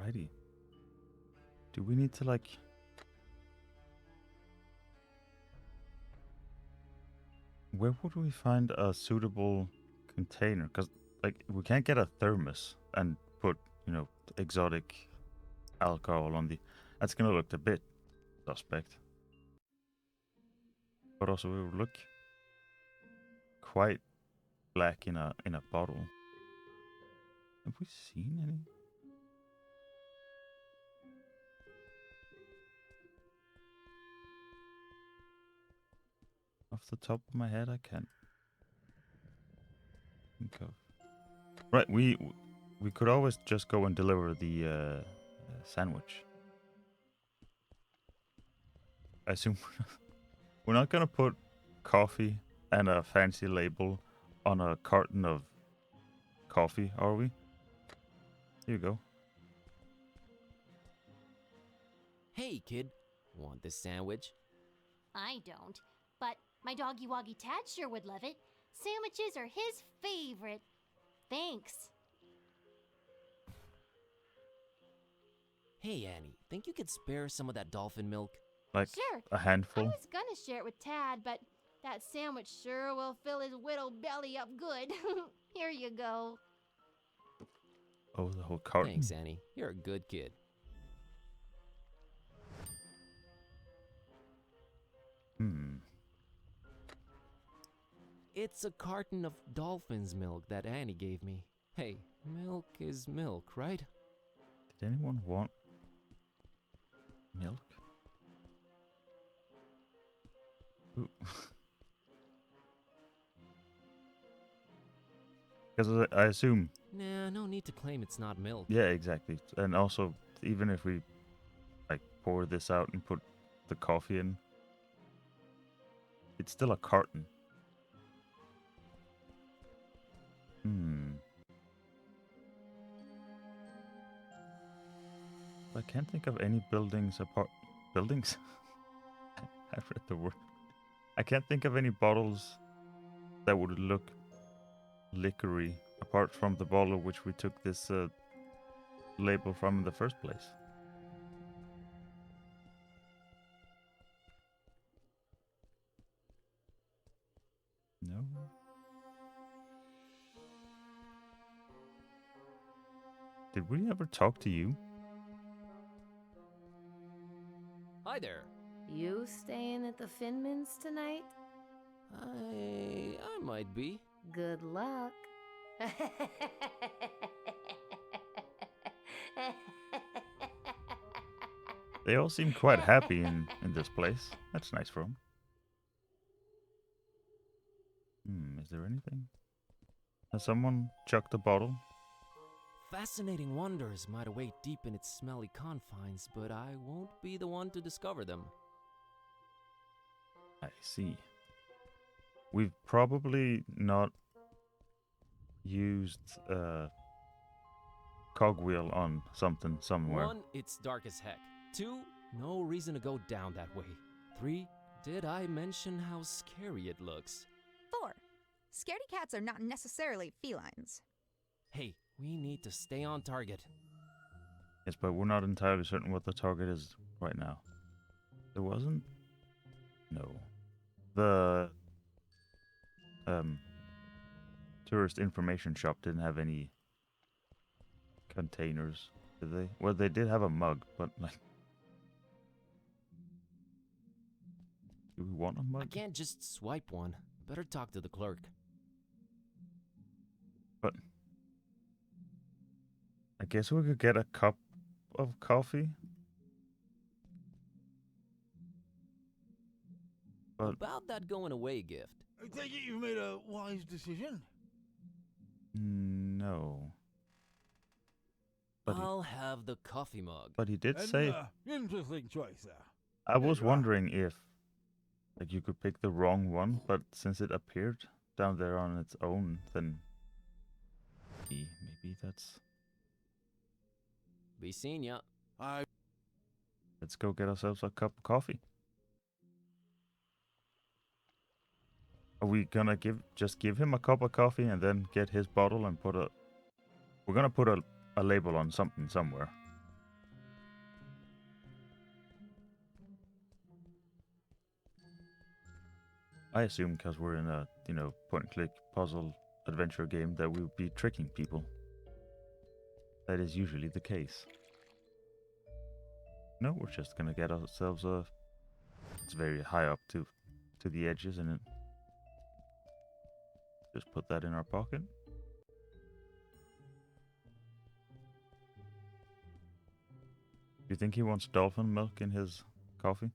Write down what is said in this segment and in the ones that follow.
Alrighty. Do we need to like... Where would we find a suitable container? Because like we can't get a thermos and put, you know, exotic alcohol on the... That's gonna look a bit suspect. But also it would look quite black in a bottle. Have we seen any? Off the top of my head, I can't think of. Right, we could always just go and deliver the sandwich. I assume we're not gonna put coffee and a fancy label on a carton of coffee, are we? Here you go. Hey, kid. Want this sandwich? I don't, but my doggy woggy Tad sure would love it. Sandwiches are his favorite. Thanks. Hey, Annie. Think you could spare some of that dolphin milk? Like Sure. a handful. I was gonna share it with Tad, but that sandwich sure will fill his whittle belly up good. Here you go. Oh, the whole carton. Thanks, Annie. You're a good kid. It's a carton of dolphin's milk that Annie gave me. Hey, milk is milk, right? Did anyone want milk? Because I assume... Nah, no need to claim it's not milk. Yeah, exactly. And also, even if we like pour this out and put the coffee in, it's still a carton. I can't think of any buildings apart... Buildings? I read the word. I can't think of any bottles that would look liquory apart from the bottle which we took this label from in the first place. No. Did we ever talk to you? Hi there. You staying at the Finmans tonight? I might be. Good luck. They all seem quite happy in this place. That's nice for them. Is there anything? Has someone chucked a bottle? Fascinating wonders might await deep in its smelly confines, but I won't be the one to discover them. I see. We've probably not used cogwheel on something somewhere. 1, it's dark as heck. 2, no reason to go down that way. 3, did I mention how scary it looks? 4, scaredy cats are not necessarily felines. Hey, we need to stay on target. Yes, but we're not entirely certain what the target is right now. There wasn't? No. The tourist information shop didn't have any containers, did they? Well, they did have a mug, but like... Do we want a mug? I can't just swipe one. Better talk to the clerk. But... I guess we could get a cup of coffee. But About that going away gift. I take it you've made a wise decision? no. But I'll have the coffee mug. but he did say... Interesting choice there. I was wondering if like you could pick the wrong one, but since it appeared down there on its own, then maybe that's... Be seeing ya. Let's go get ourselves a cup of coffee. Are we gonna just give him a cup of coffee and then get his bottle and put a... We're gonna put a label on something somewhere. I assume because we're in a, point-and-click puzzle adventure game that we would be tricking people. That is usually the case. No, we're just gonna get ourselves a... It's very high up to the edge, isn't it? Just put that in our pocket. Do you think he wants dolphin milk in his coffee?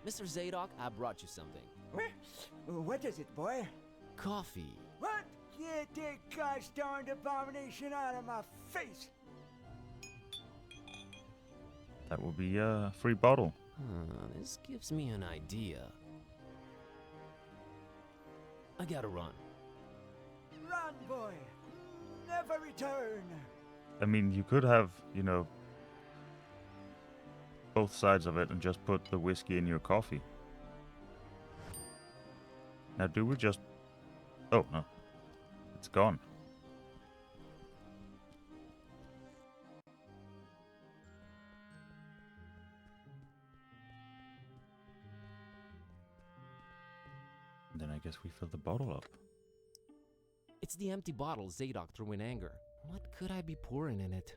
Mr. Zadok, I brought you something. What is it, boy? Coffee. What? Get that gosh darned abomination out of my face! That will be a free bottle. This gives me an idea. I gotta run. Run, boy! Never return! I mean, you could have, both sides of it and just put the whiskey in your coffee. Now, do we just... Oh, no. It's gone. Then I guess we fill the bottle up. It's the empty bottle Zadok threw in anger. What could I be pouring in it?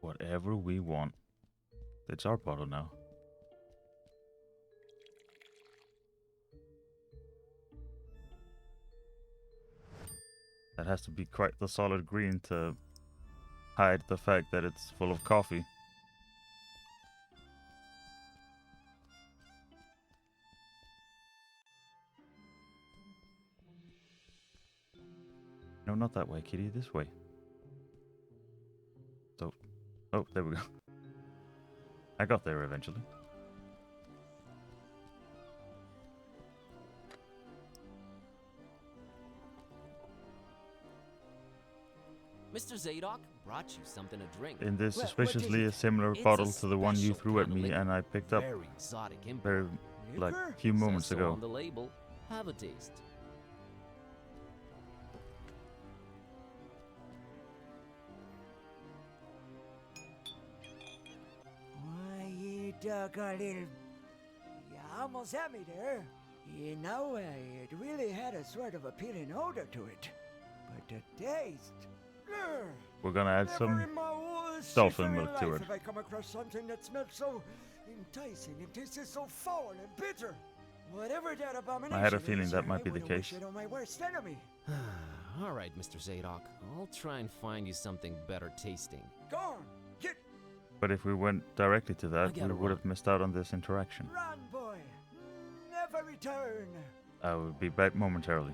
Whatever we want. It's our bottle now. That has to be quite the solid green to hide the fact that it's full of coffee. No, not that way, kitty. This way. So, oh, there we go. I got there eventually. Mr. Zadok brought you something to drink. In this What is suspiciously a it? similar It's a bottle to the one you special threw at kind of me liquor. and I picked up Very exotic import. very, like, Liquor? a few moments Says so ago. on the label. Have a taste. Why, you doggone little... You almost had me there. You know, it really had a sort of appealing odor to it. But the taste... Ugh. We're gonna add Never some in my whole dolphin seafaring milk to life it. have I come across something that smelled so enticing and tasted so foul and bitter. Whatever that abomination feeling is, that might I be the wouldn't wish case. it on my worst enemy. All right, Mr. Zadok. I'll try and find you something better tasting. Go on, get But if we went directly to that, we gotta would have run. missed out on this interaction. run, boy. Never return. I will be back momentarily.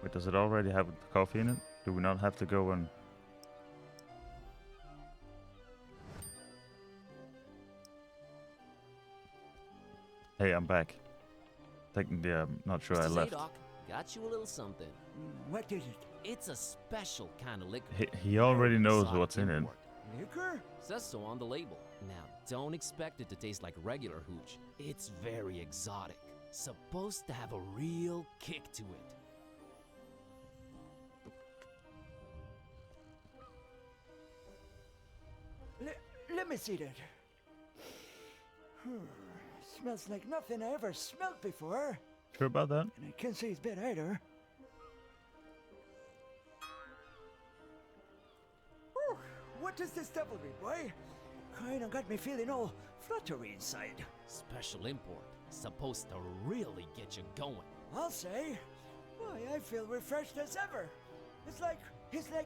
Wait, does it already have the coffee in it? Do we not have to go and... Hey, I'm back. Technically, I'm not sure I Mr. left. Zadok, got you a little something. What is it? It's a special kind of liquor. He already knows Exotic what's in it. import. Liquor? Says so on the label. Now, don't expect it to taste like regular hooch. It's very exotic. Supposed to have a real kick to it. Let me see that. Smells like nothing I ever smelled before. Sure about that? And I can't say it's bad either. Whew, what is this devilry, boy? Kinda got me feeling all fluttery inside. Special import. Supposed to really get you going. I'll say. Why, I feel refreshed as ever. It's like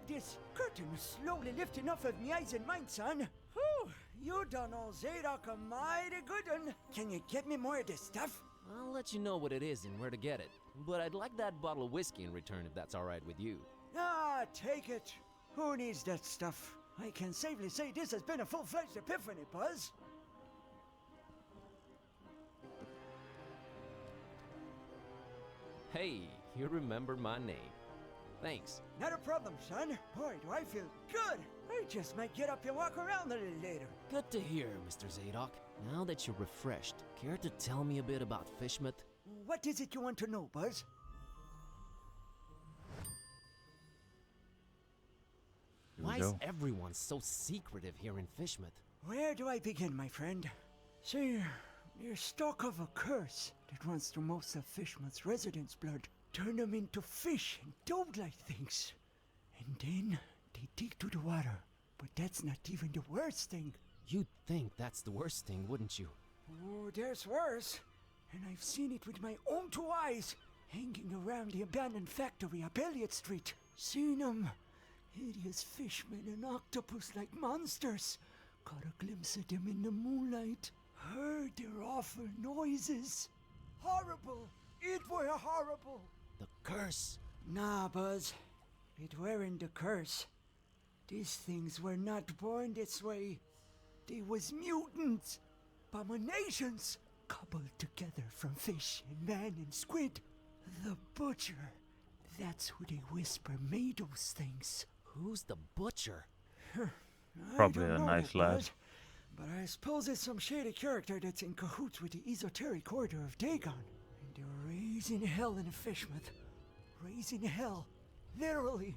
this curtain slowly lifting off of me eyes and mind, son. Whew, you done all Zadok a mighty good one. Can you get me more of this stuff? I'll let you know what it is and where to get it. But I'd like that bottle of whiskey in return if that's alright with you. Ah, take it. Who needs that stuff? I can safely say this has been a full-fledged epiphany, Buzz. Hey, you remember my name. Thanks. Not a problem, son. Boy, do I feel good. I just might get up and walk around a little later. Good to hear, Mr. Zadok. Now that you're refreshed, care to tell me a bit about Fishmouth? What is it you want to know, Buzz? Here we Why is go. everyone so secretive here in Fishmouth? Where do I begin, my friend? See, you're stuck of a curse that runs through most of Fishmouth's residents' blood. Turn them into fish and dog-like things. And then they dig through the water. But that's not even the worst thing. You'd think that's the worst thing, wouldn't you? Oh, there's worse. And I've seen it with my own 2 eyes, hanging around the abandoned factory up Elliott Street. Seen them. Hideous fishmen and octopus-like monsters. Caught a glimpse of them in the moonlight. Heard their awful noises. Horrible. It were horrible. The curse. Nah, Buzz. It weren't the curse. These things were not born this way. They was mutants. Abominations. Cobbled together from fish and man and squid. The butcher. That's who they whisper made those things. Who's the butcher? Probably I don't a know nice that, lad. Buzz, but I suppose it's some shady character that's in cahoots with the esoteric order of Dagon. And they're raising hell in Fishmouth. Raising hell. Literally.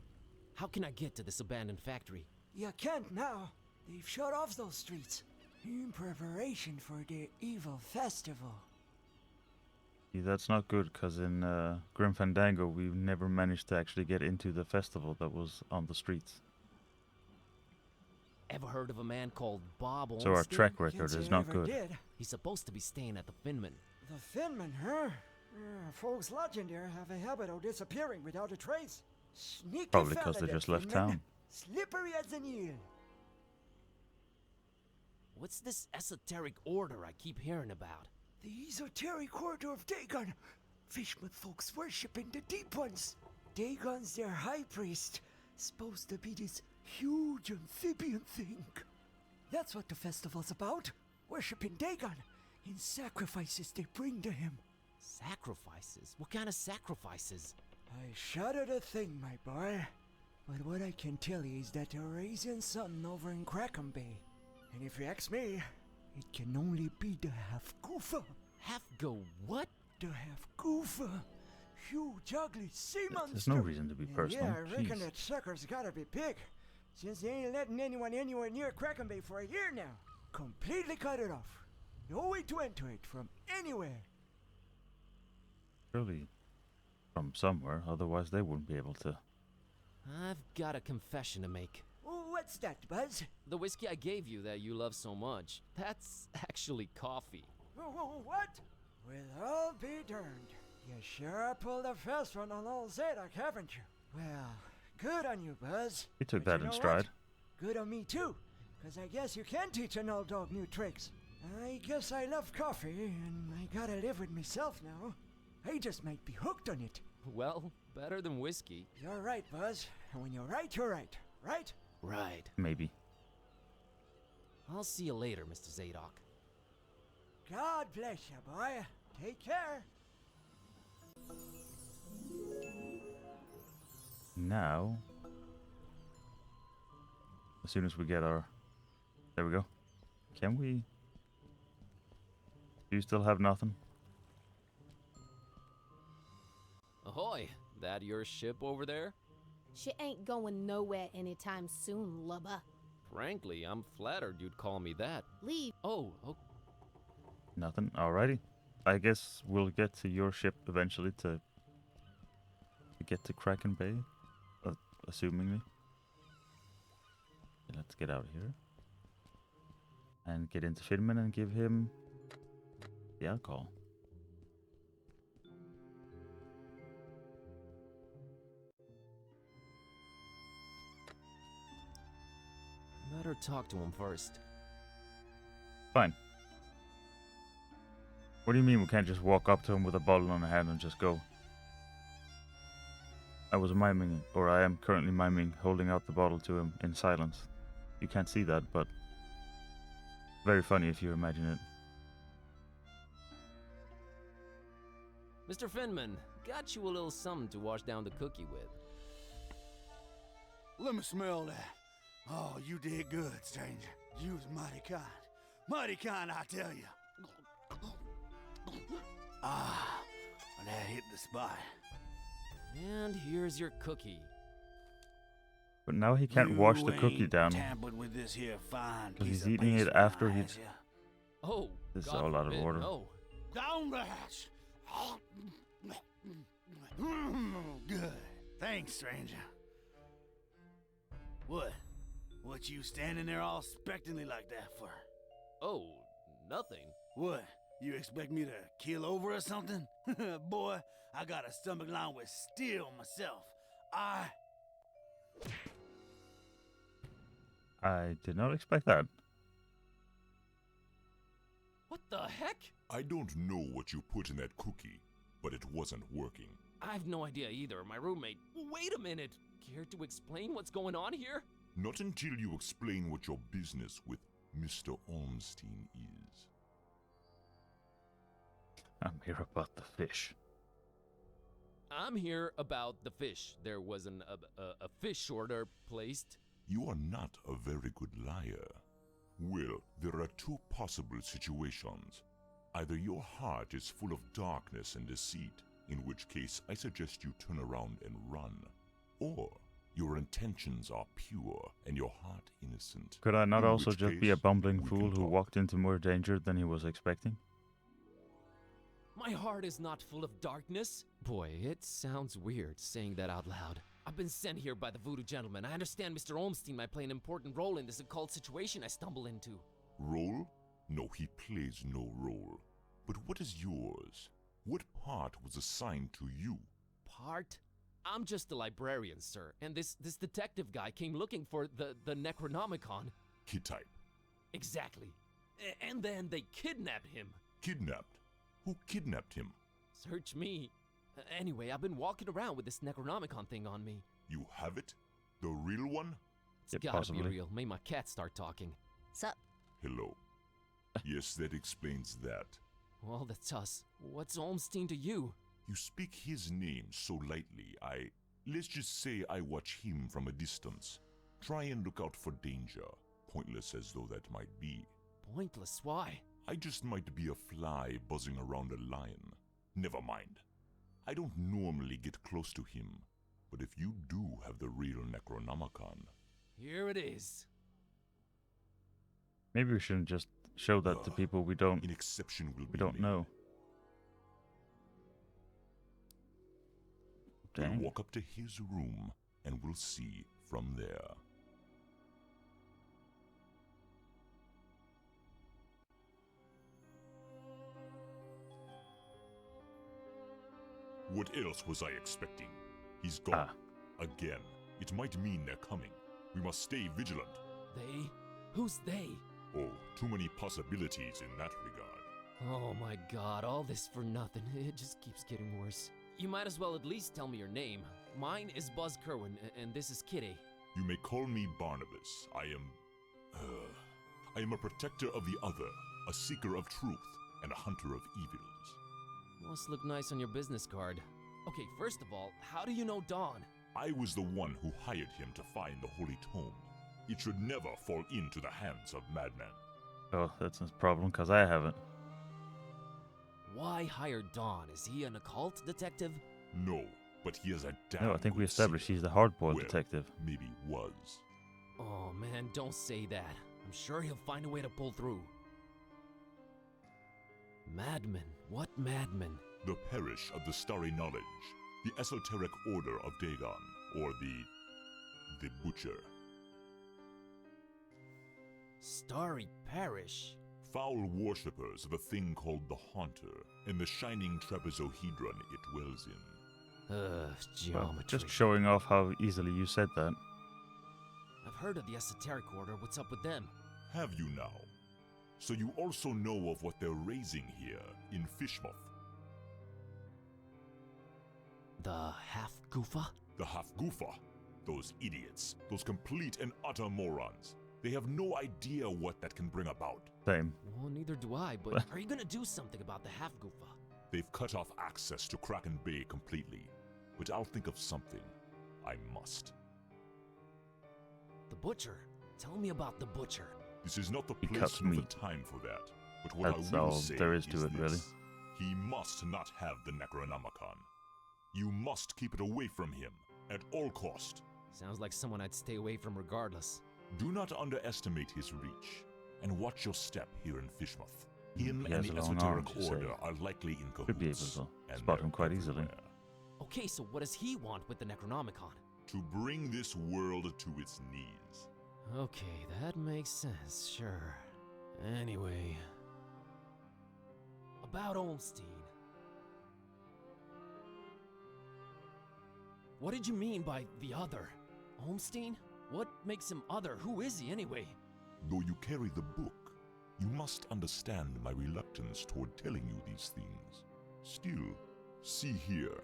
How can I get to this abandoned factory? You can't now. They've shut off those streets. In preparation for their evil festival. See, that's not good, because in Grim Fandango, we never managed to actually get into the festival that was on the streets. Ever heard of a man called Bob So our Olmsted? track Can't record say is I not ever good. Did. He's supposed to be staying at the Finman. The Finman, huh? Folks lodging there have a habit of disappearing without a trace. Sneaky Probably fella, because they that just left Finman. town. Slippery as an eel. What's this esoteric order I keep hearing about? The esoteric order of Dagon. Fishmouth folks worshipping the deep ones. Dagon's their high priest. Supposed to be this huge amphibian thing. That's what the festival's about. Worshipping Dagon in sacrifices they bring to him. Sacrifices? What kind of sacrifices? I shudder to think, my boy. But what I can tell you is that they're raising something over in Crackham Bay. And if you ask me, it can only be the half-goofa. Half-go what? The half-goofa. Huge, ugly sea monster. There's no reason to be And personal. Yeah, I reckon Jeez. that sucker's gotta be big. Since they ain't letting anyone anywhere near Crackham Bay for a year now. Completely cut it off. No way to enter it from anywhere. Surely from somewhere, otherwise they wouldn't be able to. I've got a confession to make. Oh, what's that, Buzz? The whiskey I gave you that you love so much, that's actually coffee. What? Well, I'll be darned. You sure pulled a fast one on old Zadok, haven't you? Well, good on you, Buzz. He took But that you in know stride. what? Good on me, too. Because I guess you can teach an old dog new tricks. I guess I love coffee, and I gotta live with myself now. I just might be hooked on it. Well, better than whiskey. You're right, Buzz. And when you're right, you're right. Right? Right. Maybe. I'll see you later, Mr. Zadok. God bless you, boy. Take care. Now, as soon as we get our... There we go. Can we... Do you still have nothing? Ahoy! That your ship over there? She ain't going nowhere anytime soon, lubba. Frankly, I'm flattered you'd call me that. Leave. Oh, Nothing? Alrighty. I guess we'll get to your ship eventually to get to Kraken Bay, assumingly. Let's get out of here. And get into Finman and give him the alcohol. better talk to him first. Fine. What do you mean we can't just walk up to him with a bottle on the hand and just go? I was miming, or I am currently miming, holding out the bottle to him in silence. You can't see that, but very funny if you imagine it. Mr. Finman, got you a little something to wash down the cookie with. Let me smell that. Oh, you did good, stranger. You was mighty kind. Mighty kind, I tell you. Ah, that hit the spot. And here's your cookie. But now he can't wash the cookie ain't down tampered with this here fine because piece he's of eating it pastry after now, he'd. has ya? Oh, This is God all out of forbid, order. No. Down the hatch. Good. Thanks, stranger. What you standing there all expectantly like that for? Oh, nothing. What? You expect me to keel over or something? Boy, I got a stomach lined with steel myself. I did not expect that. What the heck? I don't know what you put in that cookie, but it wasn't working. I have no idea either. My roommate. Wait a minute. Care to explain what's going on here? Not until you explain what your business with Mr. Ormstein is. I'm here about the fish. I'm here about the fish. There was a fish order placed. You are not a very good liar. Well, there are two possible situations. Either your heart is full of darkness and deceit, in which case I suggest you turn around and run. Or your intentions are pure and your heart innocent. Could I not In also which just be a case, bumbling we fool can who talk. walked into more danger than he was expecting? My heart is not full of darkness. Boy, it sounds weird saying that out loud. I've been sent here by the voodoo gentleman. I understand Mr. Olmstein might play an important role in this occult situation I stumble into. Role? No, he plays no role. But what is yours? What part was assigned to you? Part? I'm just a librarian, sir, and this detective guy came looking for the Necronomicon. Kid type. Exactly. And then they kidnapped him. Kidnapped? Who kidnapped him? Search me. Anyway, I've been walking around with this Necronomicon thing on me. You have it? The real one? It's Yeah, gotta possibly. be real. Made my cat start talking. Sup? Hello. Yes, that explains that. Well, that's us. What's Olmstein to you? You speak his name so lightly, let's just say I watch him from a distance. Try and look out for danger, pointless as though that might be. Pointless, why? I just might be a fly buzzing around a lion. Never mind. I don't normally get close to him, but if you do have the real Necronomicon... Here it is. Maybe we shouldn't just show that to people we don't An exception will be don't made. know. We'll Dang. walk up to his room, and we'll see from there. What else was I expecting? He's gone. Again. It might mean they're coming. We must stay vigilant. They? Who's they? Oh, too many possibilities in that regard. Oh my god, all this for nothing. It just keeps getting worse. You might as well at least tell me your name. Mine is Buzz Kerwin, and this is Kitty. You may call me Barnabas. I am a protector of the other, a seeker of truth, and a hunter of evils. Must look nice on your business card. Okay, first of all, how do you know Dawn? I was the one who hired him to find the Holy Tome. It should never fall into the hands of madmen. Oh, that's a problem because I haven't. Why hire Dawn? Is he an occult detective? No, but he is a damn No, I think we good established seeker. he's the hardboiled Well, detective. Maybe was. Oh man, don't say that. I'm sure he'll find a way to pull through. Madmen? What madmen? The parish of the Starry Knowledge, the esoteric order of Dagon, or the Butcher. Starry Parish? Foul worshippers of a thing called the Haunter, and the shining trapezohedron it dwells in. Well, Geometry. just showing off how easily you said that. I've heard of the esoteric order. What's up with them? Have you now? So you also know of what they're raising here in Fishmouth. The half-goofa? The Half-Goofa. Those idiots. Those complete and utter morons. They have no idea what that can bring about. Same. Well, neither do I, but are you gonna do something about the half-goofa? They've cut off access to Kraken Bay completely. But I'll think of something. I must. The Butcher? Tell me about the Butcher. This is not the He place cuts nor the meat. time for that. But what That's I will all say there is to it, really. this. He must not have the Necronomicon. You must keep it away from him, at all cost. Sounds like someone I'd stay away from regardless. Do not underestimate his reach, and watch your step here in Fishmouth. Him He and has the a long Esoteric arm, you say. Order are likely in cahoots. Should be able to and spot him they're quite easily. everywhere. Okay, so what does he want with the Necronomicon? To bring this world to its knees. Okay, that makes sense, sure. Anyway... About Olmstein. What did you mean by the other? Olmstein? What makes him other? Who is he anyway? Though you carry the book, you must understand my reluctance toward telling you these things. Still, see here,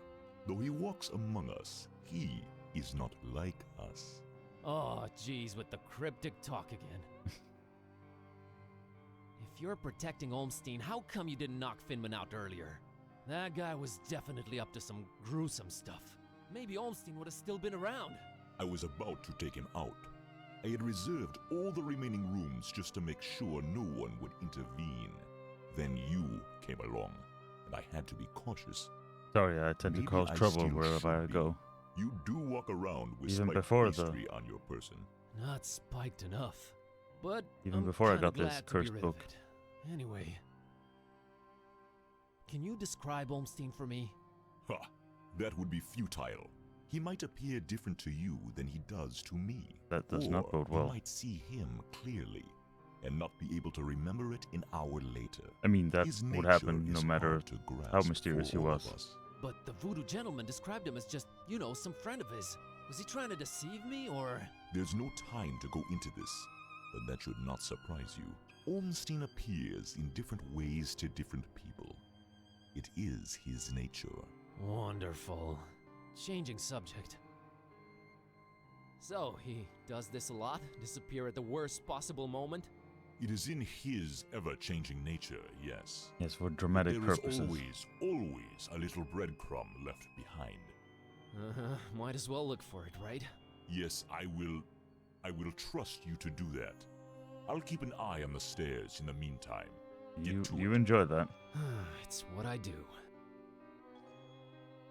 though he walks among us, he is not like us. Oh, geez, with the cryptic talk again. If you're protecting Olmstein, how come you didn't knock Finman out earlier? That guy was definitely up to some gruesome stuff. Maybe Olmstein would have still been around. I was about to take him out. I had reserved all the remaining rooms just to make sure no one would intervene. Then you came along, and I had to be cautious. Sorry, I tend to Maybe cause I trouble still wherever I should be. go. You do walk around with Even spiked before the- pastry on your person. Not spiked enough. But Even I'm before I kinda got this glad to be cursed rid book. of it. Anyway, can you describe Olmstein for me? Ha! That would be futile. He might appear different to you than he does to me. That does or not bode you well. might see him clearly and not be able to remember it an hour later. I mean, that His would nature happen no is matter hard to grasp how mysterious for he all was. of us. But the voodoo gentleman described him as just, some friend of his. Was he trying to deceive me, or...? There's no time to go into this, but that should not surprise you. Olmstein appears in different ways to different people. It is his nature. Wonderful. Changing subject. So, he does this a lot? Disappear at the worst possible moment? It is in his ever-changing nature, yes. Yes, for dramatic There is purposes. always a little breadcrumb left behind. Might as well look for it, right? Yes, I will trust you to do that. I'll keep an eye on the stairs in the meantime. Get to You it. enjoy that. It's what I do.